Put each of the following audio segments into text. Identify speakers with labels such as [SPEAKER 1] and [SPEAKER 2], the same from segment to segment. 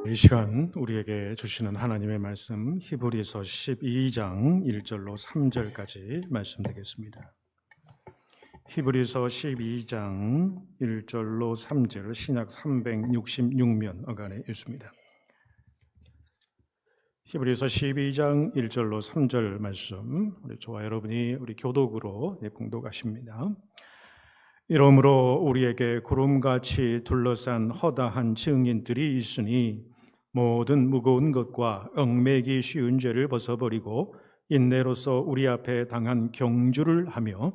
[SPEAKER 1] 이 시간 우리에게 주시는 하나님의 말씀 히브리서 12장 1절로 3절까지 말씀드리겠습니다. 히브리서 12장 1절로 3절 신약 366면 어간에 있습니다. 히브리서 12장 1절로 3절 말씀 우리 저와 여러분이 우리 교독으로 봉독하십니다. 이러므로 우리에게 구름같이 둘러싼 허다한 증인들이 있으니 모든 무거운 것과 얽매기 쉬운 죄를 벗어버리고 인내로서 우리 앞에 당한 경주를 하며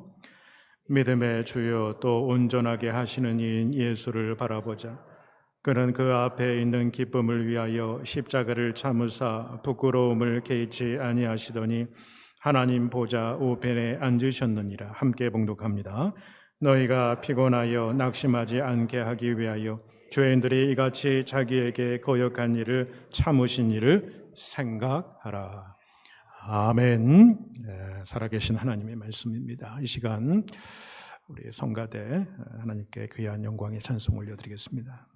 [SPEAKER 1] 믿음의 주여 또 온전하게 하시는 이인 예수를 바라보자. 그는 그 앞에 있는 기쁨을 위하여 십자가를 참으사 부끄러움을 개의치 아니하시더니 하나님 보좌 우편에 앉으셨느니라. 함께 봉독합니다. 너희가 피곤하여 낙심하지 않게 하기 위하여 죄인들이 이같이 자기에게 거역한 일을 참으신 일을 생각하라. 아멘. 살아계신 하나님의 말씀입니다. 이 시간 우리 성가대 하나님께 귀한 영광의 찬송 올려드리겠습니다.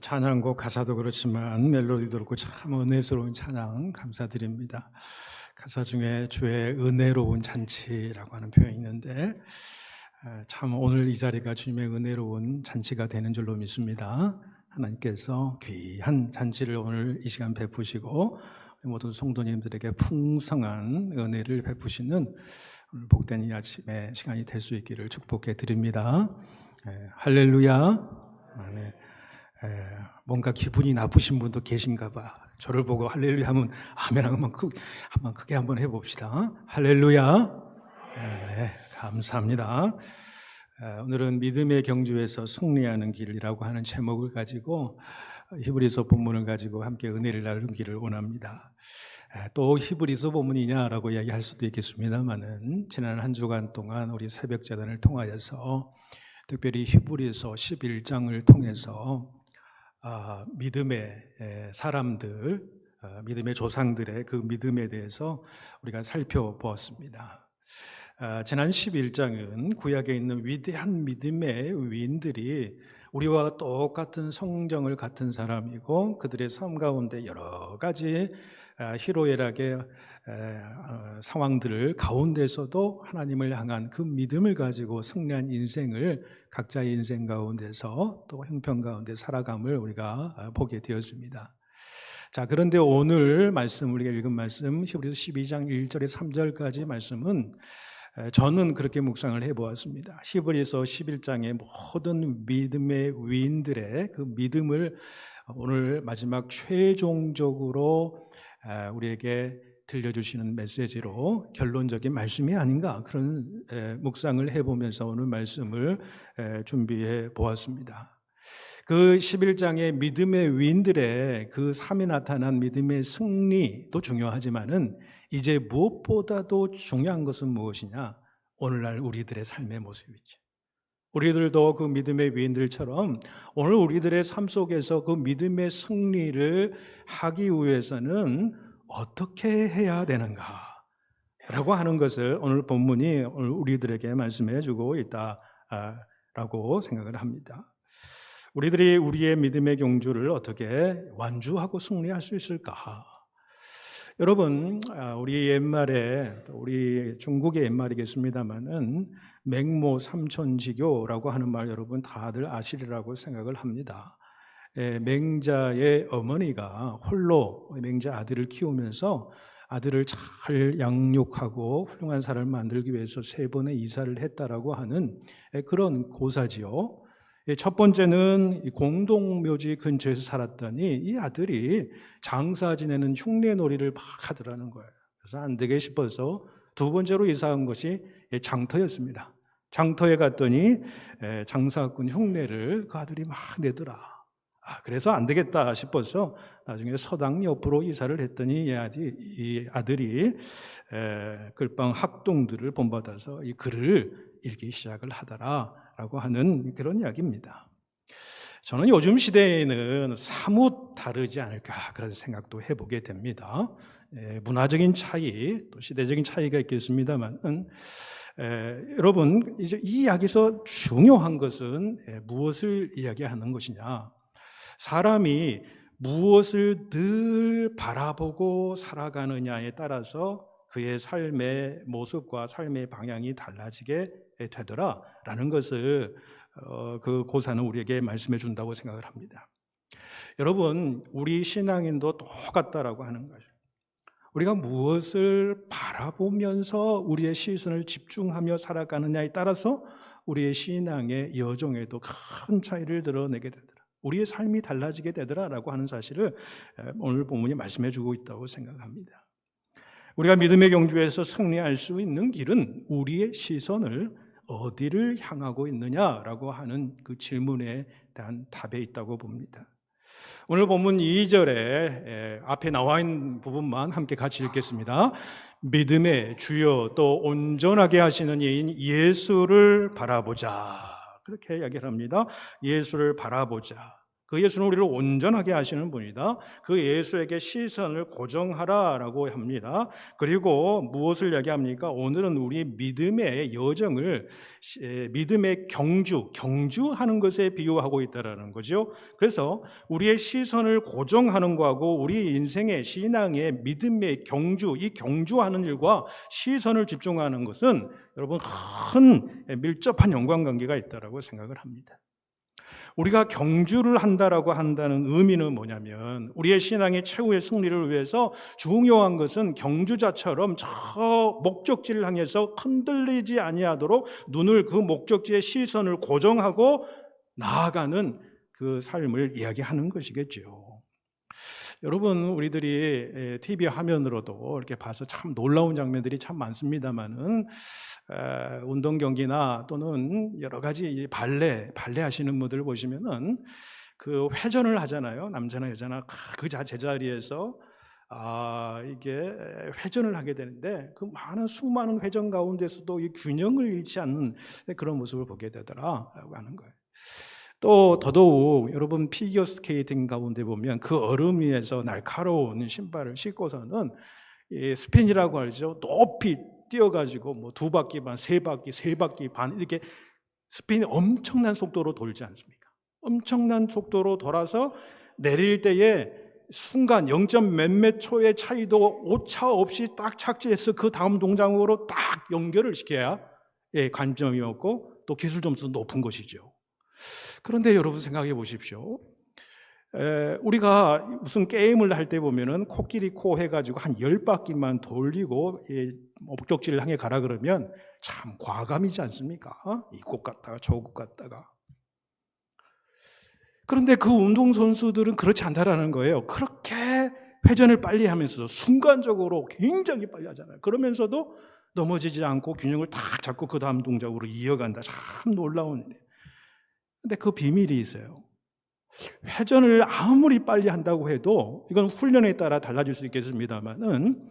[SPEAKER 1] 찬양곡 가사도 그렇지만 멜로디도 그렇고 참 은혜스러운 찬양 감사드립니다. 가사 중에 주의 은혜로운 잔치라고 하는 표현이 있는데 참 오늘 이 자리가 주님의 은혜로운 잔치가 되는 줄로 믿습니다. 하나님께서 귀한 잔치를 오늘 이 시간 베푸시고 모든 성도님들에게 풍성한 은혜를 베푸시는 오늘 복된 이 아침의 시간이 될 수 있기를 축복해 드립니다. 할렐루야. 아멘. 뭔가 기분이 나쁘신 분도 계신가 봐. 저를 보고 할렐루야 하면 아멘 한번 크게 한번 해봅시다. 할렐루야. 네, 감사합니다. 오늘은 믿음의 경주에서 승리하는 길이라고 하는 제목을 가지고 히브리서 본문을 가지고 함께 은혜를 나누기를 원합니다. 또 히브리서 본문이냐라고 이야기할 수도 있겠습니다만은 지난 한 주간 동안 우리 새벽재단을 통하여서 특별히 히브리서 11장을 통해서 믿음의 사람들, 믿음의 조상들의 그 믿음에 대해서 우리가 살펴보았습니다. 지난 11장은 구약에 있는 위대한 믿음의 위인들이 우리와 똑같은 성정을 갖은 사람이고 그들의 삶 가운데 여러 가지 희로애락의 상황들 가운데서도 하나님을 향한 그 믿음을 가지고 승리한 인생을 각자의 인생 가운데서 또 형편 가운데 살아감을 우리가 보게 되었습니다. 자, 그런데 오늘 말씀, 우리가 읽은 말씀 히브리서 12장 1절에서 3절까지 말씀은 저는 그렇게 묵상을 해보았습니다. 히브리서 11장의 모든 믿음의 위인들의 그 믿음을 오늘 마지막 최종적으로 우리에게 들려주시는 메시지로 결론적인 말씀이 아닌가 그런 묵상을 해보면서 오늘 말씀을 준비해 보았습니다. 그 11장의 믿음의 위인들의 그 삶에 나타난 믿음의 승리도 중요하지만은 이제 무엇보다도 중요한 것은 무엇이냐? 오늘날 우리들의 삶의 모습이죠. 우리들도 그 믿음의 위인들처럼 오늘 우리들의 삶 속에서 그 믿음의 승리를 하기 위해서는 어떻게 해야 되는가? 라고 하는 것을 오늘 본문이 오늘 우리들에게 말씀해 주고 있다라고 생각을 합니다. 우리들이 우리의 믿음의 경주를 어떻게 완주하고 승리할 수 있을까? 여러분, 우리 옛말에, 우리 중국의 옛말이겠습니다만은 맹모 삼천지교라고 하는 말 여러분 다들 아시리라고 생각을 합니다. 맹자의 어머니가 홀로 맹자 아들을 키우면서 아들을 잘 양육하고 훌륭한 사람을 만들기 위해서 3번의 이사를 했다라고 하는 그런 고사지요. 첫 번째는 공동묘지 근처에서 살았더니 이 아들이 장사 지내는 흉내놀이를 막 하더라는 거예요. 그래서 안 되게 싶어서 두 번째로 이사한 것이 장터였습니다. 장터에 갔더니 장사꾼 흉내를 그 아들이 막 내더라. 그래서 안 되겠다 싶어서 나중에 서당 옆으로 이사를 했더니 이 아들이 글방 학동들을 본받아서 이 글을 읽기 시작을 하더라라고 하는 그런 이야기입니다. 저는 요즘 시대에는 사뭇 다르지 않을까 그런 생각도 해보게 됩니다. 문화적인 차이, 또 시대적인 차이가 있겠습니다만 여러분 이제 이 이야기에서 중요한 것은 무엇을 이야기하는 것이냐? 사람이 무엇을 늘 바라보고 살아가느냐에 따라서 그의 삶의 모습과 삶의 방향이 달라지게 되더라라는 것을 그 고사는 우리에게 말씀해 준다고 생각을 합니다. 여러분, 우리 신앙인도 똑같다라고 하는 거죠. 우리가 무엇을 바라보면서 우리의 시선을 집중하며 살아가느냐에 따라서 우리의 신앙의 여정에도 큰 차이를 드러내게 되더라. 우리의 삶이 달라지게 되더라라고 하는 사실을 오늘 본문이 말씀해 주고 있다고 생각합니다. 우리가 믿음의 경주에서 승리할 수 있는 길은 우리의 시선을 어디를 향하고 있느냐라고 하는 그 질문에 대한 답에 있다고 봅니다. 오늘 본문 2절에 앞에 나와 있는 부분만 함께 같이 읽겠습니다. 믿음의 주여 또 온전하게 하시는 이인 예수를 바라보자. 그렇게 이야기를 합니다. 예수를 바라보자. 그 예수는 우리를 온전하게 하시는 분이다. 그 예수에게 시선을 고정하라라고 합니다. 그리고 무엇을 얘기합니까? 오늘은 우리 믿음의 여정을 믿음의 경주하는 것에 비유하고 있다라는 거죠. 그래서 우리의 시선을 고정하는 거하고 우리 인생의 신앙의 믿음의 이 경주하는 일과 시선을 집중하는 것은 여러분 큰 밀접한 연관관계가 있다라고 생각을 합니다. 우리가 경주를 한다라고 한다는 의미는 뭐냐면 우리의 신앙의 최후의 승리를 위해서 중요한 것은 경주자처럼 저 목적지를 향해서 흔들리지 아니하도록 눈을 그 목적지의 시선을 고정하고 나아가는 그 삶을 이야기하는 것이겠죠. 여러분, 우리들이 TV 화면으로도 이렇게 봐서 참 놀라운 장면들이 참 많습니다만은 운동 경기나 또는 여러 가지 발레 하시는 분들 보시면은 그 회전을 하잖아요. 남자나 여자나 그 제자리에서 이게 회전을 하게 되는데 그 수많은 회전 가운데서도 이 균형을 잃지 않는 그런 모습을 보게 되더라라고 하는 거예요. 또 더더욱 여러분 피겨 스케이팅 가운데 보면 그 얼음 위에서 날카로운 신발을 신고서는 스핀이라고 하죠. 높이 뛰어가지고 뭐 2바퀴 반, 3바퀴, 3바퀴 반 이렇게 스핀이 엄청난 속도로 돌지 않습니까? 엄청난 속도로 돌아서 내릴 때에 순간 0점 몇몇 초의 차이도 오차 없이 딱 착지해서 그 다음 동작으로 딱 연결을 시켜야 관점이 없고 또 기술 점수도 높은 것이죠. 그런데 여러분 생각해 보십시오. 우리가 무슨 게임을 할 때 보면은 코끼리 코 해가지고 한 10바퀴만 돌리고 목적지를 향해 가라 그러면 참 과감이지 않습니까? 이곳 갔다가 저곳 갔다가. 그런데 그 운동선수들은 그렇지 않다라는 거예요. 그렇게 회전을 빨리 하면서도 순간적으로 굉장히 빨리 하잖아요. 그러면서도 넘어지지 않고 균형을 딱 잡고 그 다음 동작으로 이어간다. 참 놀라운 일이에요. 근데 그 비밀이 있어요. 회전을 아무리 빨리 한다고 해도 이건 훈련에 따라 달라질 수 있겠습니다만은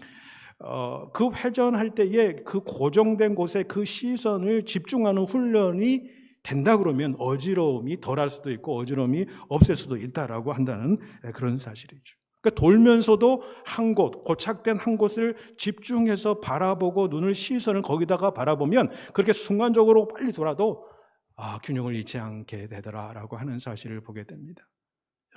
[SPEAKER 1] 그 회전할 때에 그 고정된 곳에 그 시선을 집중하는 훈련이 된다 그러면 어지러움이 덜할 수도 있고 어지러움이 없을 수도 있다라고 한다는 그런 사실이죠. 그러니까 돌면서도 한 곳, 고착된 한 곳을 집중해서 바라보고 눈을 시선을 거기다가 바라보면 그렇게 순간적으로 빨리 돌아도 균형을 잃지 않게 되더라라고 하는 사실을 보게 됩니다.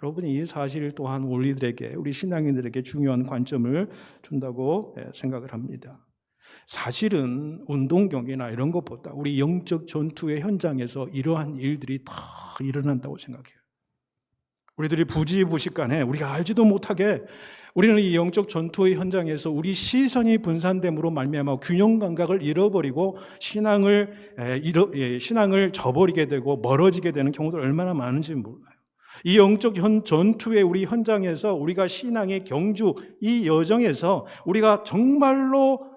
[SPEAKER 1] 여러분이 이 사실 또한 우리들에게, 우리 신앙인들에게 중요한 관점을 준다고 생각을 합니다. 사실은 운동 경기나 이런 것보다 우리 영적 전투의 현장에서 이러한 일들이 다 일어난다고 생각해요. 우리들이 부지부식간에 우리가 알지도 못하게 우리는 이 영적 전투의 현장에서 우리 시선이 분산됨으로 말미암아 균형 감각을 잃어버리고 신앙을 저버리게 되고 멀어지게 되는 경우도 얼마나 많은지 몰라요. 이 영적 전투의 우리 현장에서 우리가 신앙의 경주 이 여정에서 우리가 정말로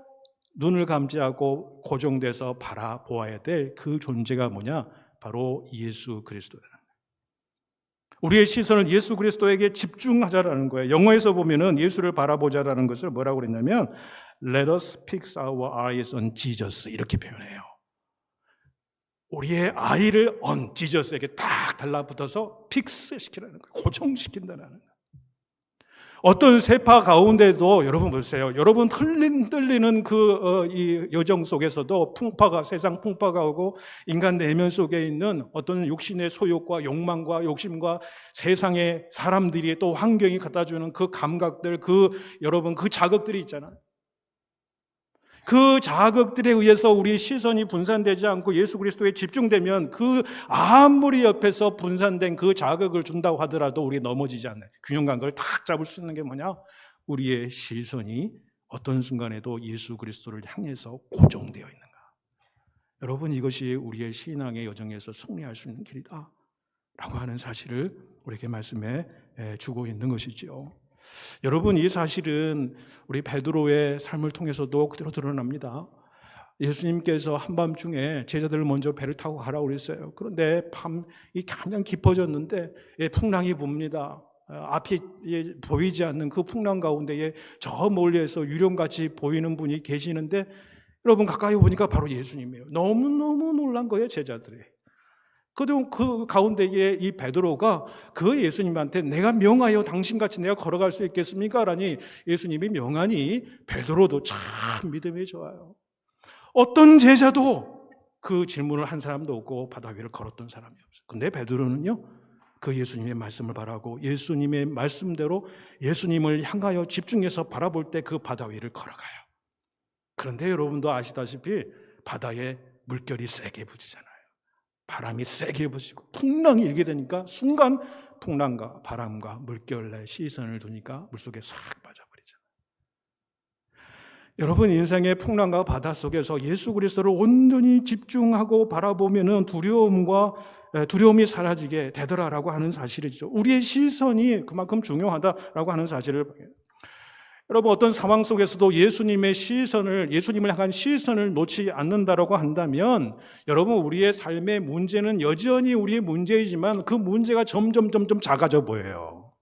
[SPEAKER 1] 눈을 감지하고 고정돼서 바라보아야 될 그 존재가 뭐냐? 바로 예수 그리스도라는 거예요. 우리의 시선을 예수 그리스도에게 집중하자라는 거예요. 영어에서 보면은 예수를 바라보자라는 것을 뭐라고 그랬냐면 Let us fix our eyes on Jesus 이렇게 표현해요. 우리의 아이를 on Jesus에게 딱 달라붙어서 픽스시키라는 거예요. 고정시킨다는 거예요. 어떤 세파 가운데도 여러분 보세요. 여러분 흔들리는 이 여정 속에서도 세상 풍파가 오고 인간 내면 속에 있는 어떤 육신의 소욕과 욕망과 욕심과 세상의 사람들이 또 환경이 갖다주는 그 감각들, 여러분 그 자극들이 있잖아요. 그 자극들에 의해서 우리 시선이 분산되지 않고 예수 그리스도에 집중되면 그 아무리 옆에서 분산된 그 자극을 준다고 하더라도 우리 넘어지지 않는 균형 감각을 딱 잡을 수 있는 게 뭐냐? 우리의 시선이 어떤 순간에도 예수 그리스도를 향해서 고정되어 있는가? 여러분 이것이 우리의 신앙의 여정에서 승리할 수 있는 길이다 라고 하는 사실을 우리에게 말씀해 주고 있는 것이지요. 여러분 이 사실은 우리 베드로의 삶을 통해서도 그대로 드러납니다. 예수님께서 한밤중에 제자들을 먼저 배를 타고 가라고 그랬어요. 그런데 밤이 가장 깊어졌는데 풍랑이 붑니다. 앞이 보이지 않는 그 풍랑 가운데에 저 멀리에서 유령같이 보이는 분이 계시는데 여러분 가까이 보니까 바로 예수님이에요. 너무너무 놀란 거예요 제자들이. 그 가운데에 이 베드로가 그 예수님한테 내가 명하여 당신같이 내가 걸어갈 수 있겠습니까? 라니 예수님이 명하니 베드로도 참 믿음이 좋아요. 어떤 제자도 그 질문을 한 사람도 없고 바다 위를 걸었던 사람이 없어요. 근데 베드로는요, 그 예수님의 말씀을 바라고 예수님의 말씀대로 예수님을 향하여 집중해서 바라볼 때 그 바다 위를 걸어가요. 그런데 여러분도 아시다시피 바다에 물결이 세게 부딪잖아요. 바람이 세게 부딪히고 풍랑이 일게 되니까 순간 풍랑과 바람과 물결에 시선을 두니까 물속에 싹 빠져버리잖아요. 여러분, 인생의 풍랑과 바다 속에서 예수 그리스도를 온전히 집중하고 바라보면은 두려움이 사라지게 되더라라고 하는 사실이죠. 우리의 시선이 그만큼 중요하다라고 하는 사실을 보여요. 여러분, 어떤 상황 속에서도 예수님을 향한 시선을 놓지 않는다라고 한다면 여러분, 우리의 삶의 문제는 여전히 우리의 문제이지만 그 문제가 점점 작아져 보여요.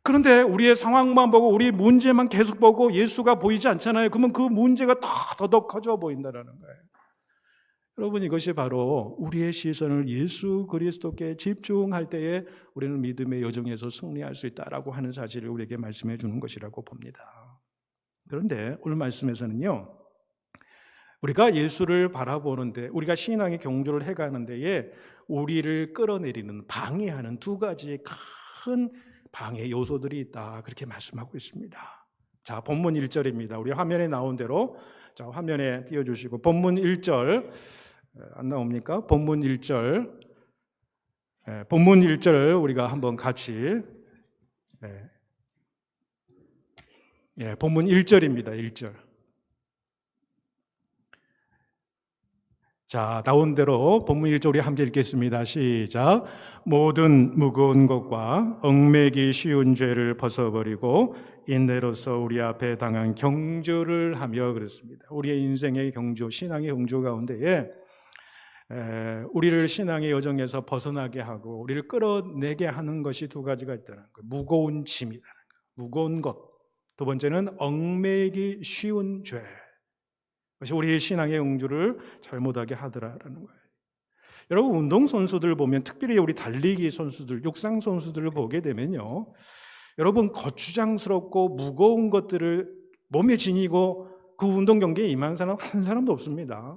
[SPEAKER 1] 그런데 우리의 상황만 보고 우리 문제만 계속 보고 예수가 보이지 않잖아요. 그러면 그 문제가 더더욱 커져 보인다는 거예요. 여러분, 이것이 바로 우리의 시선을 예수 그리스도께 집중할 때에 우리는 믿음의 여정에서 승리할 수 있다라고 하는 사실을 우리에게 말씀해 주는 것이라고 봅니다. 그런데 오늘 말씀에서는요, 우리가 예수를 바라보는데, 우리가 신앙의 경주를 해가는 데에 우리를 끌어내리는, 방해하는 두 가지의 큰 방해 요소들이 있다, 그렇게 말씀하고 있습니다. 자, 본문 1절입니다. 우리 화면에 나온 대로, 자, 화면에 띄워주시고 본문 1절 안 나옵니까? 본문 1절, 본문 1절 우리가 한번 같이, 본문 1절입니다. 1절. 자, 나온 대로 본문 1절 우리 함께 읽겠습니다. 시작. 모든 무거운 것과 얽매기 쉬운 죄를 벗어버리고 인내로서 우리 앞에 당한 경주를 하며, 그랬습니다. 우리의 인생의 경주, 신앙의 경주 가운데에 우리를 신앙의 여정에서 벗어나게 하고 우리를 끌어내게 하는 것이 두 가지가 있다는 거예요. 무거운 짐이라는 거예요. 무거운 것. 두 번째는 얽매기 쉬운 죄. 그것이 우리의 신앙의 경주를 잘못하게 하더라라는 거예요. 여러분, 운동선수들 보면, 특별히 우리 달리기 선수들, 육상 선수들을 보게 되면요, 여러분, 거추장스럽고 무거운 것들을 몸에 지니고 그 운동 경기에 임한 사람 한 사람도 없습니다.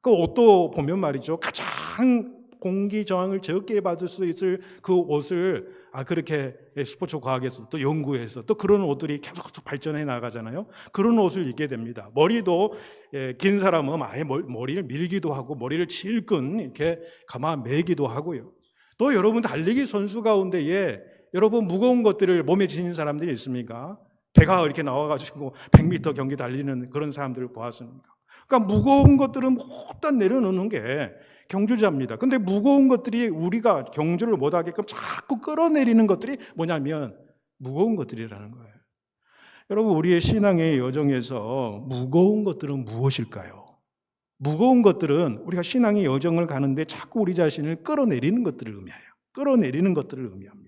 [SPEAKER 1] 그 옷도 보면 말이죠, 가장 공기 저항을 적게 받을 수 있을 그 옷을 그렇게 스포츠 과학에서 또 연구해서 또 그런 옷들이 계속 발전해 나가잖아요. 그런 옷을 입게 됩니다. 머리도 긴 사람은 아예 머리를 밀기도 하고 머리를 질끈 이렇게 감아 매기도 하고요. 또 여러분, 달리기 선수 가운데에 여러분 무거운 것들을 몸에 지닌 사람들이 있습니까? 배가 이렇게 나와가지고 100m 경기 달리는 그런 사람들을 보았습니까? 그러니까 무거운 것들은 모두 내려놓는 게 경주자입니다. 근데 무거운 것들이 우리가 경주를 못하게끔 자꾸 끌어내리는 것들이 뭐냐면 무거운 것들이라는 거예요. 여러분, 우리의 신앙의 여정에서 무거운 것들은 무엇일까요? 무거운 것들은 우리가 신앙의 여정을 가는데 자꾸 우리 자신을 끌어내리는 것들을 의미해요. 끌어내리는 것들을 의미합니다.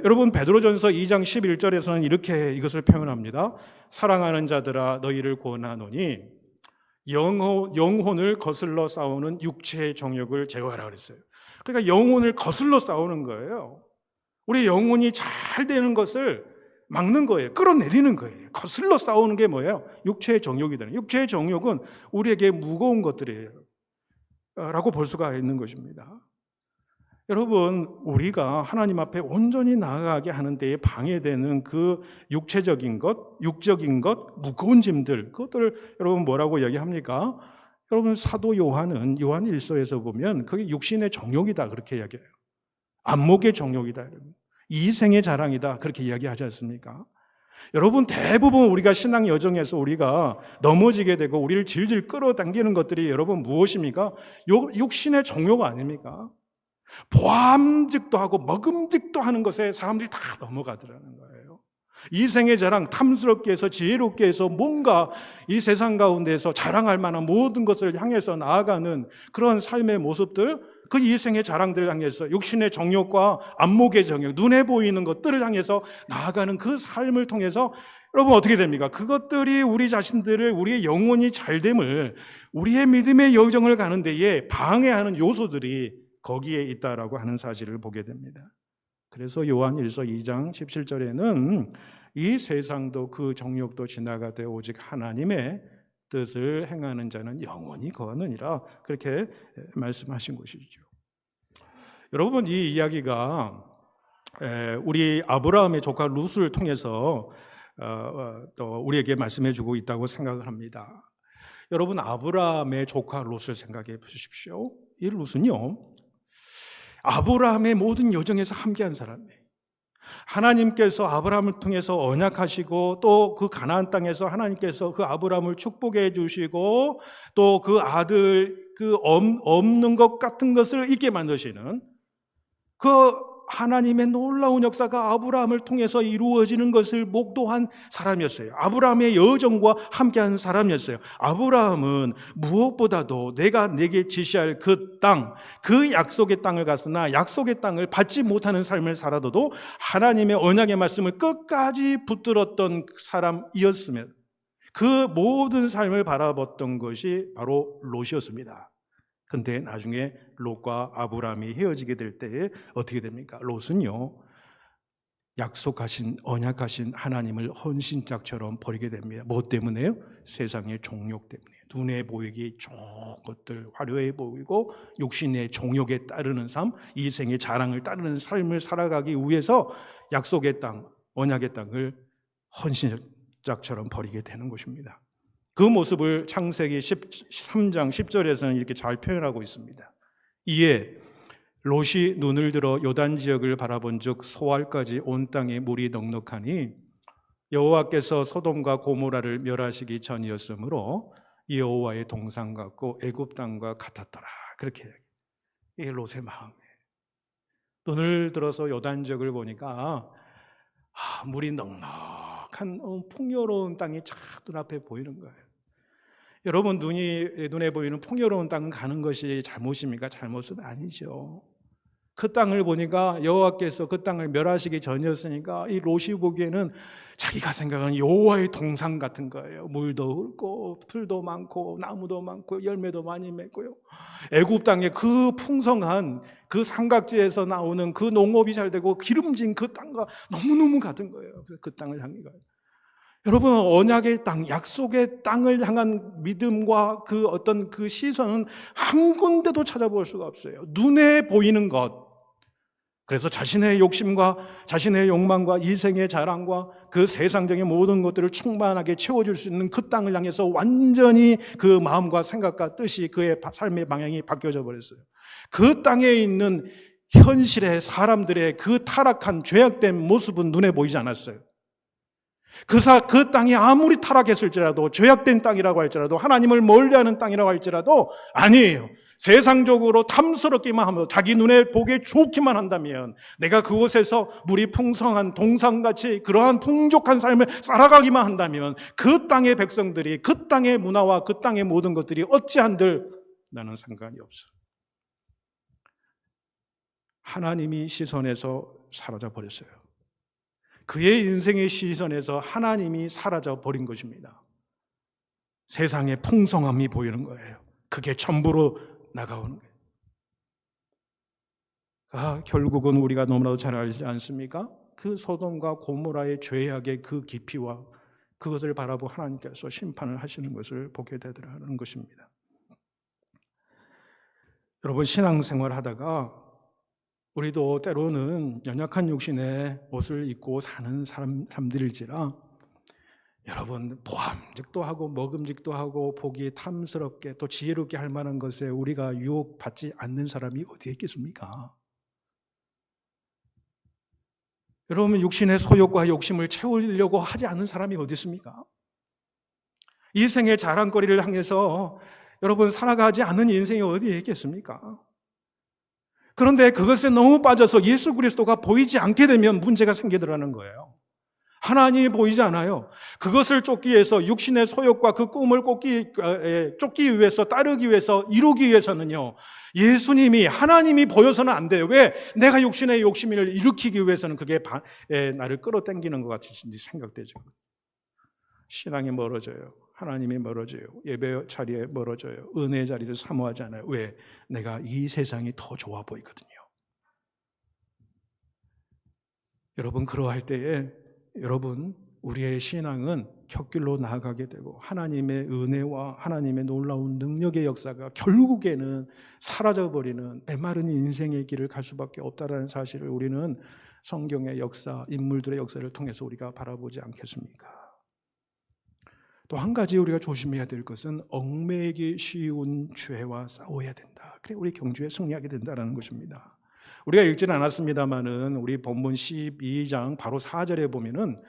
[SPEAKER 1] 여러분, 베드로전서 2장 11절에서는 이렇게 이것을 표현합니다. 사랑하는 자들아, 너희를 구원하노니 영혼을 거슬러 싸우는 육체의 정욕을 제어하라 그랬어요. 그러니까 영혼을 거슬러 싸우는 거예요. 우리 영혼이 잘 되는 것을 막는 거예요. 끌어내리는 거예요. 거슬러 싸우는 게 뭐예요? 육체의 정욕이다. 육체의 정욕은 우리에게 무거운 것들이에요 라고 볼 수가 있는 것입니다. 여러분, 우리가 하나님 앞에 온전히 나아가게 하는 데에 방해되는 그 육체적인 것, 육적인 것, 무거운 짐들, 그것들을 여러분 뭐라고 이야기합니까? 여러분, 사도 요한은 요한 1서에서 보면 그게 육신의 정욕이다, 그렇게 이야기해요. 안목의 정욕이다, 이생의 자랑이다, 그렇게 이야기하지 않습니까? 여러분, 대부분 우리가 신앙 여정에서 우리가 넘어지게 되고 우리를 질질 끌어당기는 것들이 여러분 무엇입니까? 육신의 정욕 아닙니까? 보암직도 하고 먹음직도 하는 것에 사람들이 다 넘어가더라는 거예요. 이생의 자랑, 탐스럽게 해서 지혜롭게 해서 뭔가 이 세상 가운데서 자랑할 만한 모든 것을 향해서 나아가는 그런 삶의 모습들, 그 이생의 자랑들을 향해서 육신의 정욕과 안목의 정욕, 눈에 보이는 것들을 향해서 나아가는 그 삶을 통해서 여러분 어떻게 됩니까? 그것들이 우리 자신들을, 우리의 영혼이 잘됨을, 우리의 믿음의 여정을 가는 데에 방해하는 요소들이 거기에 있다라고 하는 사실을 보게 됩니다. 그래서 요한일서 2장 17절에는 이 세상도 그 정욕도 지나가되 오직 하나님의 뜻을 행하는 자는 영원히 거하느니라, 그렇게 말씀하신 것이죠. 여러분, 이 이야기가 우리 아브라함의 조카 룻을 통해서 또 우리에게 말씀해 주고 있다고 생각을 합니다. 여러분, 아브라함의 조카 룻을 생각해 보십시오. 이 룻은요, 아브라함의 모든 여정에서 함께한 사람이에요. 하나님께서 아브라함을 통해서 언약하시고, 또 그 가나안 땅에서 하나님께서 그 아브라함을 축복해 주시고, 또 그 아들, 그 없는 것 같은 것을 있게 만드시는 그 하나님의 놀라운 역사가 아브라함을 통해서 이루어지는 것을 목도한 사람이었어요. 아브라함의 여정과 함께한 사람이었어요. 아브라함은 무엇보다도 내가 내게 지시할 그 땅, 그 약속의 땅을 갔으나 약속의 땅을 받지 못하는 삶을 살아도 하나님의 언약의 말씀을 끝까지 붙들었던 사람이었으며, 그 모든 삶을 바라봤던 것이 바로 롯이었습니다. 근데 나중에 롯과 아브라함이 헤어지게 될 때에 어떻게 됩니까? 롯은요, 약속하신, 언약하신 하나님을 헌신짝처럼 버리게 됩니다. 뭐 때문에요? 세상의 종욕 때문에. 눈에 보이기 좋은 것들, 화려해 보이고 육신의 종욕에 따르는 삶, 이생의 자랑을 따르는 삶을 살아가기 위해서 약속의 땅, 언약의 땅을 헌신짝처럼 버리게 되는 것입니다. 그 모습을 창세기 13장 10절에서는 이렇게 잘 표현하고 있습니다. 이에 롯이 눈을 들어 요단 지역을 바라본 즉 소알까지 온 땅에 물이 넉넉하니 여호와께서 소돔과 고모라를 멸하시기 전이었으므로 여호와의 동상 같고 애굽 땅과 같았더라. 그렇게 이게 롯의 마음이에요. 눈을 들어서 요단 지역을 보니까 물이 넉넉한 풍요로운 땅이 쫙 눈앞에 보이는 거예요. 여러분, 눈에 보이는 풍요로운 땅 가는 것이 잘못입니까? 잘못은 아니죠. 그 땅을 보니까 여호와께서 그 땅을 멸하시기 전이었으니까 이 롯이 보기에는 자기가 생각하는 여호와의 동상 같은 거예요. 물도 맑고 풀도 많고 나무도 많고 열매도 많이 맺고요. 애굽 땅의 그 풍성한 그 삼각지에서 나오는 그 농업이 잘 되고 기름진 그 땅과 너무너무 같은 거예요. 그 땅을 향해 가요. 여러분, 언약의 땅, 약속의 땅을 향한 믿음과 그 어떤 그 시선은 한 군데도 찾아볼 수가 없어요. 눈에 보이는 것. 그래서 자신의 욕심과 자신의 욕망과 이생의 자랑과 그 세상적인 모든 것들을 충만하게 채워줄 수 있는 그 땅을 향해서 완전히 그 마음과 생각과 뜻이 그의 삶의 방향이 바뀌어져 버렸어요. 그 땅에 있는 현실의 사람들의 그 타락한 죄악된 모습은 눈에 보이지 않았어요. 그 땅이 아무리 타락했을지라도, 죄악된 땅이라고 할지라도, 하나님을 멀리하는 땅이라고 할지라도 아니에요. 세상적으로 탐스럽기만 하며 자기 눈에 보기에 좋기만 한다면, 내가 그곳에서 물이 풍성한 동상같이 그러한 풍족한 삶을 살아가기만 한다면 그 땅의 백성들이, 그 땅의 문화와 그 땅의 모든 것들이 어찌한들 나는 상관이 없어. 하나님이 시선에서 사라져 버렸어요. 그의 인생의 시선에서 하나님이 사라져 버린 것입니다. 세상의 풍성함이 보이는 거예요. 그게 전부로 나가오는 거예요. 결국은 우리가 너무나도 잘 알지 않습니까? 그 소돔과 고모라의 죄악의 그 깊이와 그것을 바라보고 하나님께서 심판을 하시는 것을 보게 되더라는 것입니다. 여러분, 신앙생활 하다가 우리도 때로는 연약한 육신의 옷을 입고 사는 사람들일지라 여러분, 보암직도 하고 먹음직도 하고 보기 탐스럽게 또 지혜롭게 할 만한 것에 우리가 유혹받지 않는 사람이 어디에 있겠습니까? 여러분, 육신의 소욕과 욕심을 채우려고 하지 않는 사람이 어디 있습니까? 이 생의 자랑거리를 향해서 여러분 살아가지 않는 인생이 어디에 있겠습니까? 그런데 그것에 너무 빠져서 예수 그리스도가 보이지 않게 되면 문제가 생기더라는 거예요. 하나님이 보이지 않아요. 그것을 쫓기 위해서 육신의 소욕과 그 꿈을 쫓기 위해서, 따르기 위해서, 이루기 위해서는요, 예수님이, 하나님이 보여서는 안 돼요. 왜? 내가 육신의 욕심을 일으키기 위해서는 그게 나를 끌어당기는 것 같이 생각되죠. 신앙이 멀어져요. 하나님이 멀어져요. 예배 자리에 멀어져요. 은혜의 자리를 사모하지 않아요. 왜? 내가 이 세상이 더 좋아 보이거든요. 여러분, 그러할 때에 여러분, 우리의 신앙은 곁길로 나아가게 되고 하나님의 은혜와 하나님의 놀라운 능력의 역사가 결국에는 사라져버리는 메마른 인생의 길을 갈 수밖에 없다는 사실을 우리는 성경의 역사, 인물들의 역사를 통해서 우리가 바라보지 않겠습니까? 또 한 가지 우리가 조심해야 될 것은 얽매이기 쉬운 죄와 싸워야 된다. 그래 우리 경주에 승리하게 된다는 것입니다. 우리가 읽지는 않았습니다마는 우리 본문 12장 바로 4절에 보면은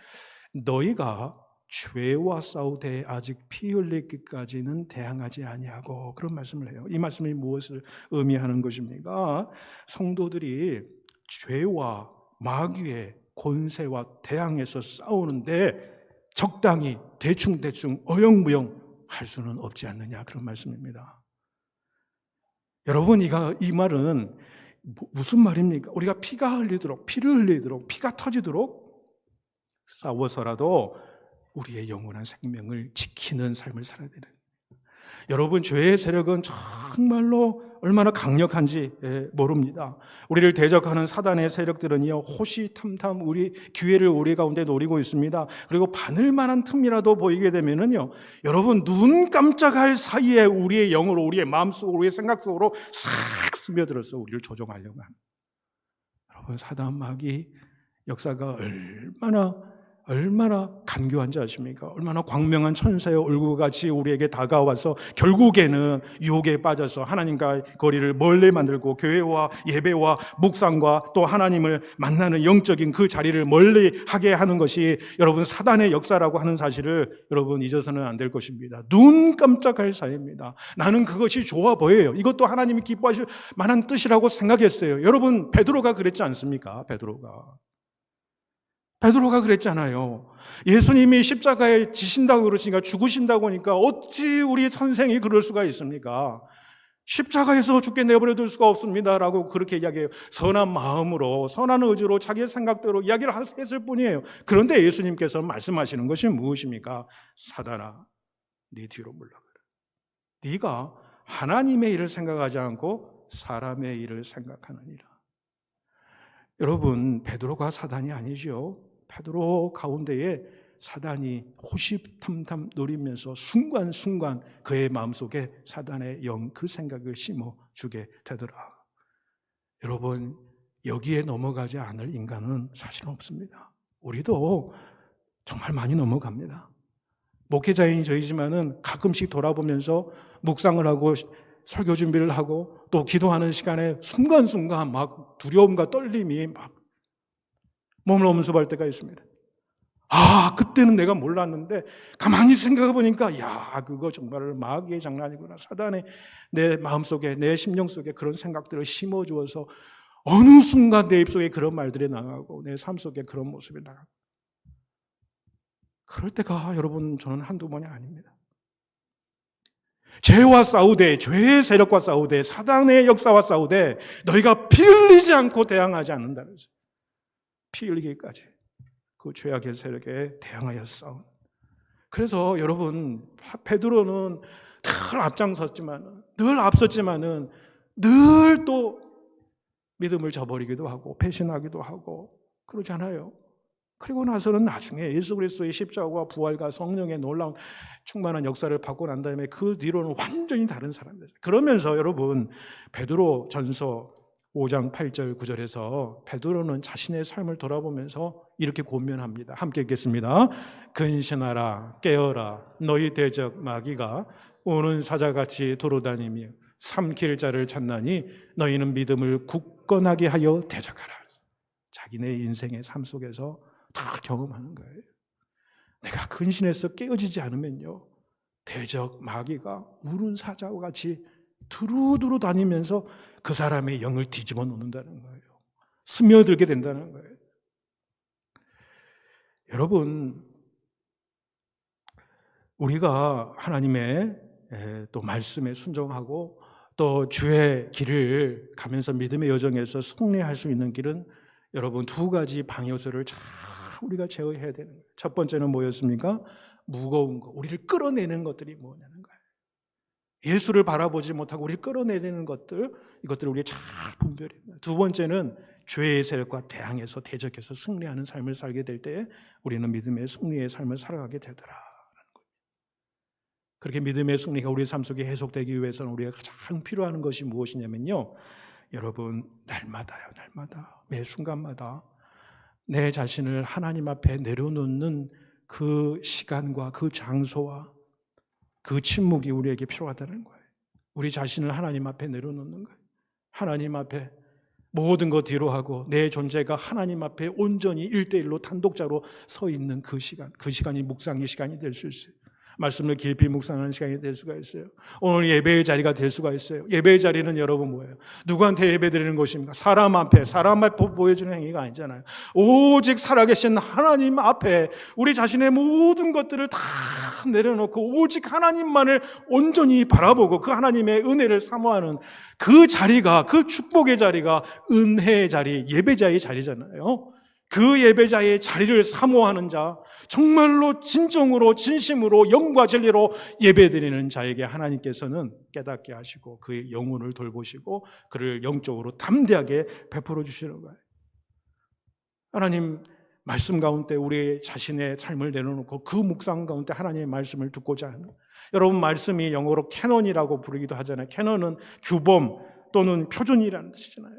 [SPEAKER 1] 너희가 죄와 싸우되 아직 피 흘리기까지는 대항하지 아니하고 그런 말씀을 해요. 이 말씀이 무엇을 의미하는 것입니까? 성도들이 죄와 마귀의 권세와 대항해서 싸우는데 적당히 대충 어영부영 할 수는 없지 않느냐, 그런 말씀입니다. 여러분, 이 말은 무슨 말입니까? 우리가 피를 흘리도록 피가 터지도록 싸워서라도 우리의 영원한 생명을 지키는 삶을 살아야 되는, 여러분, 죄의 세력은 정말로 얼마나 강력한지 모릅니다. 우리를 대적하는 사단의 세력들은요, 호시탐탐 우리 기회를 우리 가운데 노리고 있습니다. 그리고 바늘만한 틈이라도 보이게 되면은요, 여러분, 눈 깜짝할 사이에 우리의 영으로, 우리의 마음속으로, 우리의 생각 속으로 싹 스며들어서 우리를 조종하려고 합니다. 여러분, 사단 마귀 역사가 얼마나 간교한지 아십니까? 얼마나 광명한 천사의 얼굴같이 우리에게 다가와서 결국에는 유혹에 빠져서 하나님과 거리를 멀리 만들고 교회와 예배와 묵상과 또 하나님을 만나는 영적인 그 자리를 멀리 하게 하는 것이 여러분 사단의 역사라고 하는 사실을 여러분 잊어서는 안 될 것입니다. 눈 깜짝할 사이입니다. 나는 그것이 좋아 보여요. 이것도 하나님이 기뻐하실 만한 뜻이라고 생각했어요. 여러분, 베드로가 그랬지 않습니까? 베드로가 그랬잖아요. 예수님이 십자가에 지신다고 그러시니까, 죽으신다고 하니까 어찌 우리 선생이 그럴 수가 있습니까? 십자가에서 죽게 내버려둘 수가 없습니다 라고 그렇게 이야기해요. 선한 마음으로, 선한 의지로 자기의 생각대로 이야기를 했을 뿐이에요. 그런데 예수님께서 말씀하시는 것이 무엇입니까? 사단아, 네 뒤로 물러가라. 네가 하나님의 일을 생각하지 않고 사람의 일을 생각하느니라. 여러분, 베드로가 사단이 아니죠. 베드로 가운데에 사단이 호시탐탐 노리면서 순간순간 그의 마음속에 사단의 영, 그 생각을 심어주게 되더라. 여러분, 여기에 넘어가지 않을 인간은 사실은 없습니다. 우리도 정말 많이 넘어갑니다. 목회자인 저희지만은 가끔씩 돌아보면서 묵상을 하고 설교 준비를 하고 또 기도하는 시간에 순간순간 막 두려움과 떨림이 막 몸을 엄습할 때가 있습니다. 그때는 내가 몰랐는데 가만히 생각해 보니까 그거 정말 마귀의 장난이구나. 사단의 내 마음속에, 내 심령 속에 그런 생각들을 심어주어서 어느 순간 내 입속에 그런 말들이 나가고 내 삶 속에 그런 모습이 나가고, 그럴 때가 여러분 저는 한두 번이 아닙니다. 죄와 싸우되, 죄의 세력과 싸우되, 사단의 역사와 싸우되 너희가 피 흘리지 않고 대항하지 않는다면서요. 피 흘리기까지 그 죄악의 세력에 대항하여 싸운. 그래서 여러분, 베드로는 늘 앞섰지만은 늘 또 믿음을 저버리기도 하고 배신하기도 하고 그러잖아요. 그리고 나서는 나중에 예수 그리스도의 십자가와 부활과 성령의 놀라운 충만한 역사를 받고 난 다음에 그 뒤로는 완전히 다른 사람들. 그러면서 여러분, 베드로 전서 5장 8절 9절에서 베드로는 자신의 삶을 돌아보면서 이렇게 권면합니다. 함께 읽겠습니다. 근신하라, 깨어라. 너희 대적 마귀가 우는 사자같이 돌아다니며 삼킬 자를 찾나니 너희는 믿음을 굳건하게 하여 대적하라. 자기네 인생의 삶 속에서 다 경험하는 거예요. 내가 근신해서 깨어지지 않으면요, 대적 마귀가 우는 사자와 같이 두루두루 다니면서 그 사람의 영을 뒤집어 놓는다는 거예요. 스며들게 된다는 거예요. 여러분, 우리가 하나님의 또 말씀에 순종하고 또 주의 길을 가면서 믿음의 여정에서 승리할 수 있는 길은 여러분 두 가지 방요소를 잘 우리가 제어해야 되는 거예요. 첫 번째는 뭐였습니까? 무거운 거, 우리를 끌어내는 것들이 뭐냐는 거예요. 예수를 바라보지 못하고 우리를 끌어내리는 것들, 이것들을 우리가 잘 분별해야 돼요. 두 번째는 죄의 세력과 대항해서 대적해서 승리하는 삶을 살게 될 때 우리는 믿음의 승리의 삶을 살아가게 되더라라는 거예요. 그렇게 믿음의 승리가 우리 삶 속에 해석되기 위해서는 우리가 가장 필요한 것이 무엇이냐면요, 여러분, 날마다요, 날마다, 매 순간마다 내 자신을 하나님 앞에 내려놓는 그 시간과 그 장소와 그 침묵이 우리에게 필요하다는 거예요. 우리 자신을 하나님 앞에 내려놓는 거예요. 하나님 앞에 모든 것 뒤로 하고 내 존재가 하나님 앞에 온전히 1대1로 단독자로 서 있는 그 시간이 묵상의 시간이 될 수 있어요. 말씀을 깊이 묵상하는 시간이 될 수가 있어요. 오늘 예배의 자리가 될 수가 있어요. 예배의 자리는 여러분 뭐예요? 누구한테 예배 드리는 것입니까? 사람 앞에 보여주는 행위가 아니잖아요. 오직 살아계신 하나님 앞에 우리 자신의 모든 것들을 다 내려놓고 오직 하나님만을 온전히 바라보고 그 하나님의 은혜를 사모하는 그 자리가, 그 축복의 자리가 은혜의 자리, 예배자의 자리잖아요. 그 예배자의 자리를 사모하는 자, 정말로 진정으로 진심으로 영과 진리로 예배드리는 자에게 하나님께서는 깨닫게 하시고 그의 영혼을 돌보시고 그를 영적으로 담대하게 베풀어 주시는 거예요. 하나님 말씀 가운데 우리 자신의 삶을 내려놓고 그 묵상 가운데 하나님의 말씀을 듣고자 하는, 여러분 말씀이 영어로 캐논이라고 부르기도 하잖아요. 캐논은 규범 또는 표준이라는 뜻이잖아요.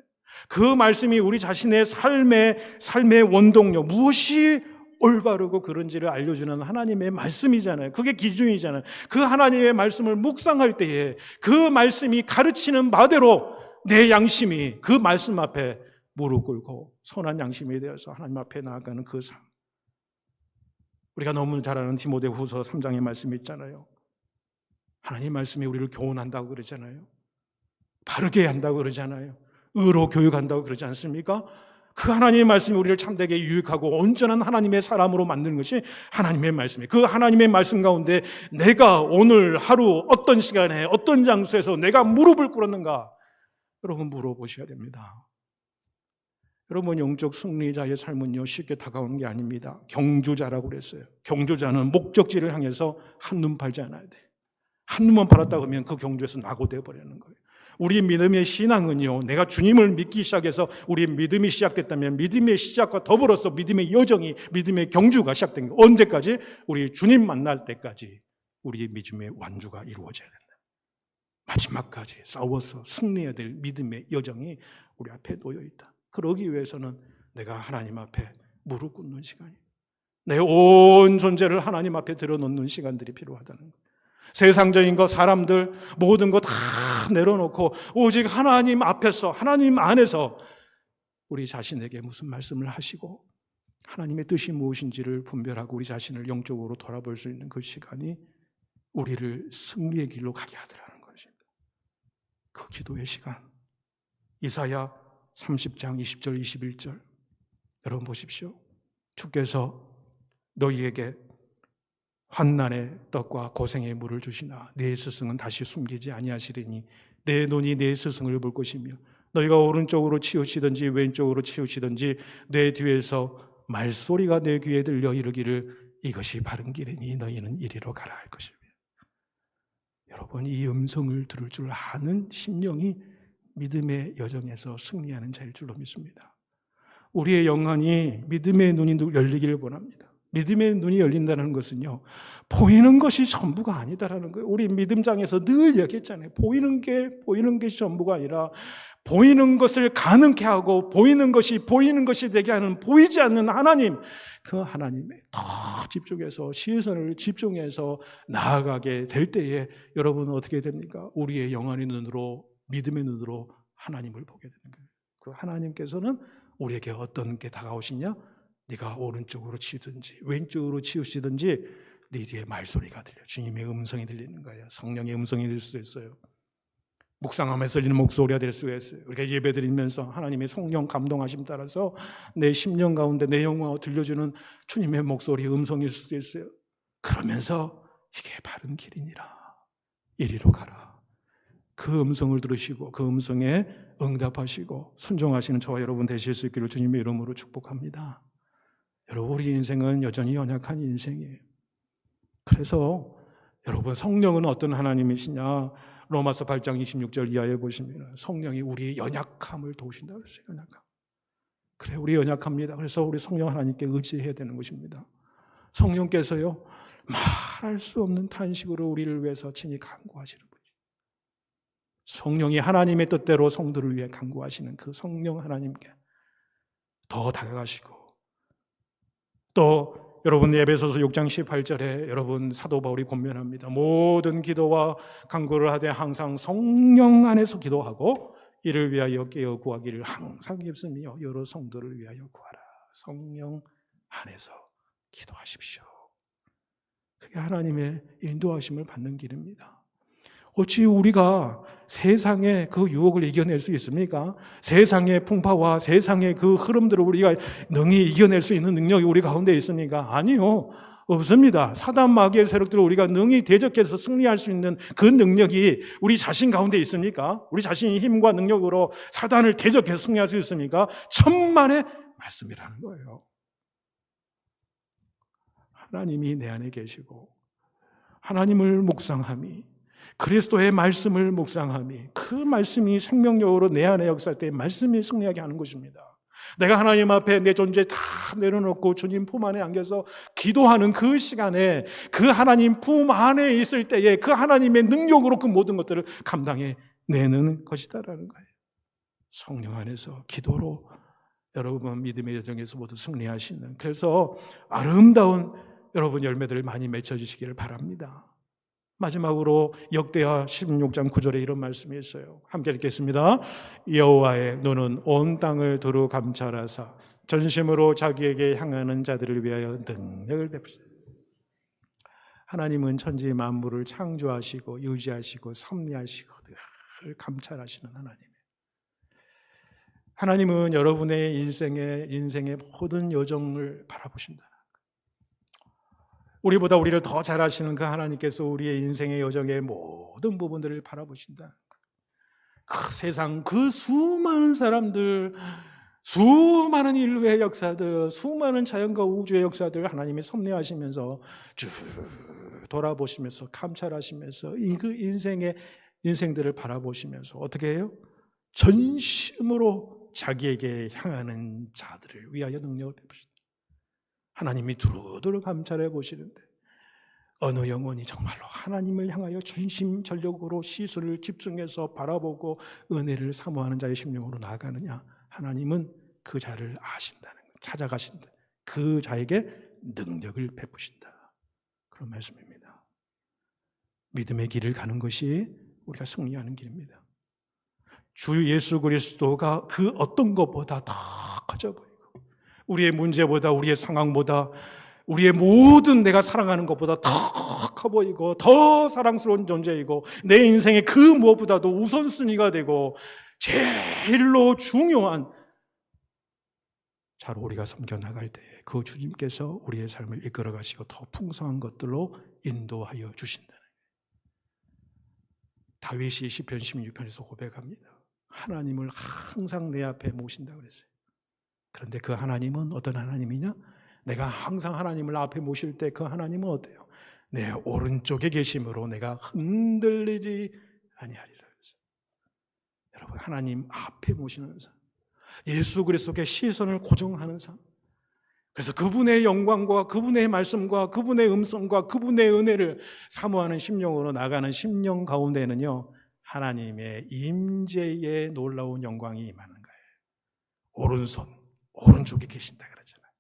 [SPEAKER 1] 그 말씀이 우리 자신의 삶의 원동력, 무엇이 올바르고 그런지를 알려주는 하나님의 말씀이잖아요. 그게 기준이잖아요. 그 하나님의 말씀을 묵상할 때에 그 말씀이 가르치는 바대로 내 양심이 그 말씀 앞에 무릎 꿇고 선한 양심이 되어서 하나님 앞에 나아가는 그 삶. 우리가 너무 잘 아는 디모데후서 3장의 말씀이 있잖아요. 하나님 말씀이 우리를 교훈한다고 그러잖아요. 바르게 한다고 그러잖아요. 의로 교육한다고 그러지 않습니까? 그 하나님의 말씀이 우리를 참되게 유익하고 온전한 하나님의 사람으로 만드는 것이 하나님의 말씀이에요. 그 하나님의 말씀 가운데 내가 오늘 하루 어떤 시간에 어떤 장소에서 내가 무릎을 꿇었는가, 여러분 물어보셔야 됩니다. 여러분 영적 승리자의 삶은요 쉽게 다가오는 게 아닙니다. 경주자라고 그랬어요. 경주자는 목적지를 향해서 한눈 팔지 않아야 돼. 한눈만 팔았다 그러면 그 경주에서 낙오되어 버리는 거예요. 우리 믿음의 신앙은요, 내가 주님을 믿기 시작해서 우리 믿음이 시작됐다면 믿음의 시작과 더불어서 믿음의 여정이, 믿음의 경주가 시작된 거. 언제까지? 우리 주님 만날 때까지 우리의 믿음의 완주가 이루어져야 된다. 마지막까지 싸워서 승리해야 될 믿음의 여정이 우리 앞에 놓여 있다. 그러기 위해서는 내가 하나님 앞에 무릎 꿇는 시간이, 내 온 존재를 하나님 앞에 들여놓는 시간들이 필요하다는 거예요. 세상적인 것, 사람들, 모든 것 다 내려놓고 오직 하나님 앞에서, 하나님 안에서 우리 자신에게 무슨 말씀을 하시고 하나님의 뜻이 무엇인지를 분별하고 우리 자신을 영적으로 돌아볼 수 있는 그 시간이 우리를 승리의 길로 가게 하더라는 것입니다. 그 기도의 시간. 이사야 30장 20절 21절 여러분 보십시오. 주께서 너희에게 환난의 떡과 고생의 물을 주시나 내 스승은 다시 숨기지 아니하시리니 내 눈이 내 스승을 볼 것이며 너희가 오른쪽으로 치우치든지 왼쪽으로 치우치든지 내 뒤에서 말소리가 내 귀에 들려 이르기를 이것이 바른 길이니 너희는 이리로 가라 할 것입니다. 여러분 이 음성을 들을 줄 아는 심령이 믿음의 여정에서 승리하는 자일 줄로 믿습니다. 우리의 영혼이 믿음의 눈이 열리기를 원합니다. 믿음의 눈이 열린다는 것은요, 보이는 것이 전부가 아니다라는 거예요. 우리 믿음장에서 늘 얘기했잖아요. 보이는 게 전부가 아니라 보이는 것을 가능케 하고 보이는 것이 되게 하는 보이지 않는 하나님, 그 하나님에 더 집중해서 시선을 집중해서 나아가게 될 때에 여러분은 어떻게 됩니까? 우리의 영혼의 눈으로, 믿음의 눈으로 하나님을 보게 되는 거예요. 그 하나님께서는 우리에게 어떤 게 다가오시냐? 네가 오른쪽으로 치우든지 왼쪽으로 치우시든지 네 뒤에 말소리가 들려. 주님의 음성이 들리는 거예요. 성령의 음성이 될 수 있어요. 묵상하면서 들리는 목소리가 될 수가 있어요. 우리가 예배드리면서 하나님의 성령 감동하심 따라서 내 심령 가운데 내 영혼을 들려주는 주님의 목소리 음성일 수도 있어요. 그러면서 이게 바른 길이니라. 이리로 가라. 그 음성을 들으시고 그 음성에 응답하시고 순종하시는 저와 여러분 되실 수 있기를 주님의 이름으로 축복합니다. 여러분 우리 인생은 여전히 연약한 인생이에요. 그래서 여러분, 성령은 어떤 하나님이시냐? 로마서 8장 26절 이하에 보시면 성령이 우리의 연약함을 도우신다 그랬어요. 연약함. 그래, 우리 연약합니다. 그래서 우리 성령 하나님께 의지해야 되는 것입니다. 성령께서요, 말할 수 없는 탄식으로 우리를 위해서 친히 간구하시는 분이에요. 성령이 하나님의 뜻대로 성도를 위해 간구하시는 그 성령 하나님께 더 다가가시고, 또 여러분 에베소서 6장 18절에 여러분 사도 바울이 권면합니다. 모든 기도와 간구를 하되 항상 성령 안에서 기도하고 이를 위하여 깨어 구하기를 항상 힘쓰며 여러 성도를 위하여 구하라. 성령 안에서 기도하십시오. 그게 하나님의 인도하심을 받는 길입니다. 어찌 우리가 세상의 그 유혹을 이겨낼 수 있습니까? 세상의 풍파와 세상의 그 흐름들을 우리가 능히 이겨낼 수 있는 능력이 우리 가운데 있습니까? 아니요, 없습니다. 사단 마귀의 세력들을 우리가 능히 대적해서 승리할 수 있는 그 능력이 우리 자신 가운데 있습니까? 우리 자신의 힘과 능력으로 사단을 대적해서 승리할 수 있습니까? 천만의 말씀이라는 거예요. 하나님이 내 안에 계시고 하나님을 묵상함이, 그리스도의 말씀을 묵상함이, 그 말씀이 생명력으로 내 안에 역사할 때 말씀이 승리하게 하는 것입니다. 내가 하나님 앞에 내 존재 다 내려놓고 주님 품 안에 안겨서 기도하는 그 시간에, 그 하나님 품 안에 있을 때에 그 하나님의 능력으로 그 모든 것들을 감당해내는 것이다라는 거예요. 성령 안에서 기도로 여러분 믿음의 여정에서 모두 승리하시는, 그래서 아름다운 여러분 열매들을 많이 맺혀주시기를 바랍니다. 마지막으로 역대하 16장 9절에 이런 말씀이 있어요. 함께 읽겠습니다. 여호와의 눈은 온 땅을 두루 감찰하사 전심으로 자기에게 향하는 자들을 위하여 능력을 베푸시다. 하나님은 천지 만물을 창조하시고 유지하시고 섭리하시고 늘 감찰하시는 하나님이에요. 하나님은 여러분의 인생의 모든 여정을 바라보신다. 우리보다 우리를 더 잘 아시는 그 하나님께서 우리의 인생의 여정의 모든 부분들을 바라보신다. 그 세상, 그 수많은 사람들, 수많은 인류의 역사들, 수많은 자연과 우주의 역사들 하나님이 섭리하시면서 쭉 돌아보시면서 감찰하시면서 그 인생들을 바라보시면서 어떻게 해요? 전심으로 자기에게 향하는 자들을 위하여 능력을 베푸신다. 하나님이 두루두루 감찰해 보시는데 어느 영혼이 정말로 하나님을 향하여 전심전력으로 시선을 집중해서 바라보고 은혜를 사모하는 자의 심령으로 나아가느냐, 하나님은 그 자를 아신다는 거예요. 찾아가신다. 그 자에게 능력을 베푸신다. 그런 말씀입니다. 믿음의 길을 가는 것이 우리가 승리하는 길입니다. 주 예수 그리스도가 그 어떤 것보다 더 커져 보여요. 우리의 문제보다, 우리의 상황보다, 우리의 모든 내가 사랑하는 것보다 더 커 보이고 더 사랑스러운 존재이고 내 인생의 그 무엇보다도 우선순위가 되고 제일로 중요한 자로 우리가 섬겨나갈 때 그 주님께서 우리의 삶을 이끌어 가시고 더 풍성한 것들로 인도하여 주신다는 거예요. 다윗이 시편 16편에서 고백합니다. 하나님을 항상 내 앞에 모신다고 그랬어요. 그런데 그 하나님은 어떤 하나님이냐? 내가 항상 하나님을 앞에 모실 때 그 하나님은 어때요? 내 오른쪽에 계심으로 내가 흔들리지 아니하리라. 여러분, 하나님 앞에 모시는 삶, 예수 그리스도의 시선을 고정하는 삶, 그래서 그분의 영광과 그분의 말씀과 그분의 음성과 그분의 은혜를 사모하는 심령으로 나가는 심령 가운데는요, 하나님의 임재의 놀라운 영광이 임하는 거예요. 오른쪽에 계신다 그러잖아요.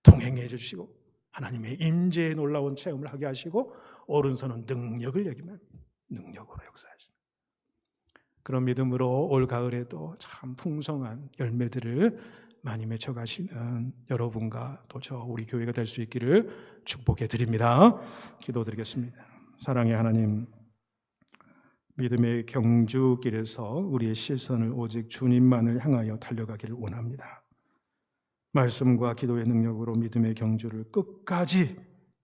[SPEAKER 1] 동행해 주시고 하나님의 임재의 놀라운 체험을 하게 하시고 오른손은 능력을 여기면 능력으로 역사하시는, 그런 믿음으로 올 가을에도 참 풍성한 열매들을 많이 맺혀가시는 여러분과 또 저 우리 교회가 될 수 있기를 축복해 드립니다. 기도드리겠습니다. 사랑의 하나님, 믿음의 경주길에서 우리의 시선을 오직 주님만을 향하여 달려가기를 원합니다. 말씀과 기도의 능력으로 믿음의 경주를 끝까지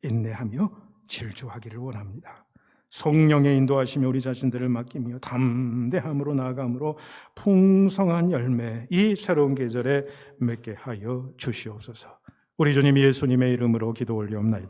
[SPEAKER 1] 인내하며 질주하기를 원합니다. 성령의 인도하시며 우리 자신들을 맡기며 담대함으로 나아감으로 풍성한 열매, 이 새로운 계절에 맺게 하여 주시옵소서. 우리 주님 예수님의 이름으로 기도 올리옵나이다.